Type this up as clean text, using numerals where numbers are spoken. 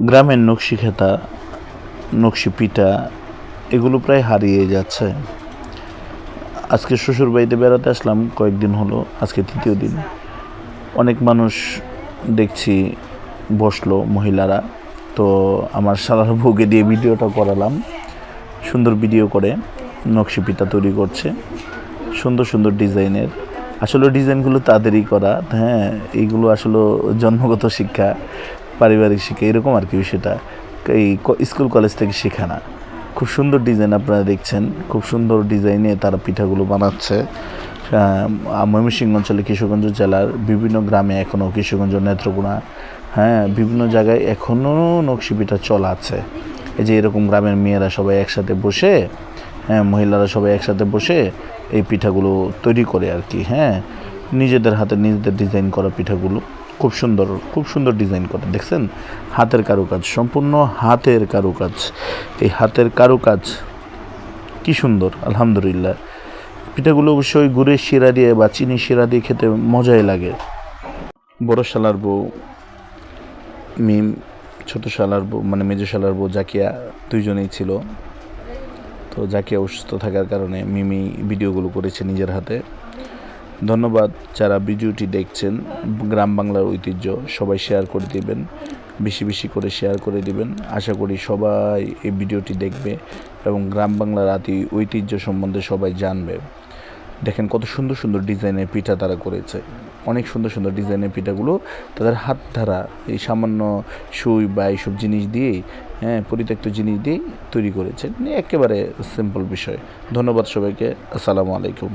গ্রামের নকশি খেতা, নকশি পিঠা এগুলো প্রায় হারিয়ে যাচ্ছে। আজকে শ্বশুর বাড়িতে বেড়াতে আসলাম, কয়েকদিন হলো, আজকে তৃতীয় দিন। অনেক মানুষ দেখছি বসলো, মহিলারা। তো আমার শালার বউকে দিয়ে ভিডিওটা করালাম। সুন্দর ভিডিও করে নকশি পিঠা তৈরি করছে, সুন্দর সুন্দর ডিজাইনের। আসলে ডিজাইনগুলো তাদেরই করা, হ্যাঁ। এইগুলো আসলে জন্মগত শিক্ষা, পারিবারিক শিক্ষা, এরকম আর কি। সেটা এই স্কুল কলেজ থেকে শেখা না। খুব সুন্দর ডিজাইন আপনারা দেখছেন, খুব সুন্দর ডিজাইনে তারা পিঠাগুলো বানাচ্ছে। ময়মনসিংহ অঞ্চলে, কিশোরগঞ্জ জেলার বিভিন্ন গ্রামে এখনও, কিশোরগঞ্জ, নেত্রকোনা, হ্যাঁ, বিভিন্ন জায়গায় এখনও নকশি পিঠা চলা আছে। এই যে এরকম গ্রামের মেয়েরা সবাই একসাথে বসে, হ্যাঁ, মহিলারা সবাই একসাথে বসে এই পিঠাগুলো তৈরি করে আর কি। হ্যাঁ, নিজেদের হাতে নিজেদের ডিজাইন করা পিঠাগুলো খুব সুন্দর, খুব সুন্দর ডিজাইন করে। দেখছেন, হাতের কারুকাজ, সম্পূর্ণ হাতের কারুকাজ। এই হাতের কারুকাজ কি সুন্দর, আলহামদুলিল্লাহ। পিঠাগুলো অবশ্যই গুড়ের শিরা দিয়ে বা চিনি শিরা দিয়ে খেতে মজাই লাগে। বড় শালার বউ মিম, ছোট শালার বউ মানে মেজো শালার বউ জাকিয়া, দুইজনেই ছিল। তো জাকিয়া অসুস্থ থাকার কারণে মিমি ভিডিওগুলো করেছে নিজের হাতে। ধন্যবাদ যারা ভিডিওটি দেখছেন। গ্রাম বাংলার ঐতিহ্য সবাই শেয়ার করে দিবেন, বেশি বেশি করে শেয়ার করে দিবেন। আশা করি সবাই এই ভিডিওটি দেখবে এবং গ্রাম বাংলার ঐতিহ্য সম্বন্ধে সবাই জানবে। দেখেন কত সুন্দর সুন্দর ডিজাইনের পিঠা তারা করেছে, অনেক সুন্দর সুন্দর ডিজাইনের পিঠাগুলো তাদের হাত ধারা এই সামান্য সুই বা এইসব জিনিস দিয়েই, হ্যাঁ, পরিত্যক্ত জিনিস দিয়েই তৈরি করেছে। একেবারে সিম্পল বিষয়। ধন্যবাদ সবাইকে। আসসালামু আলাইকুম।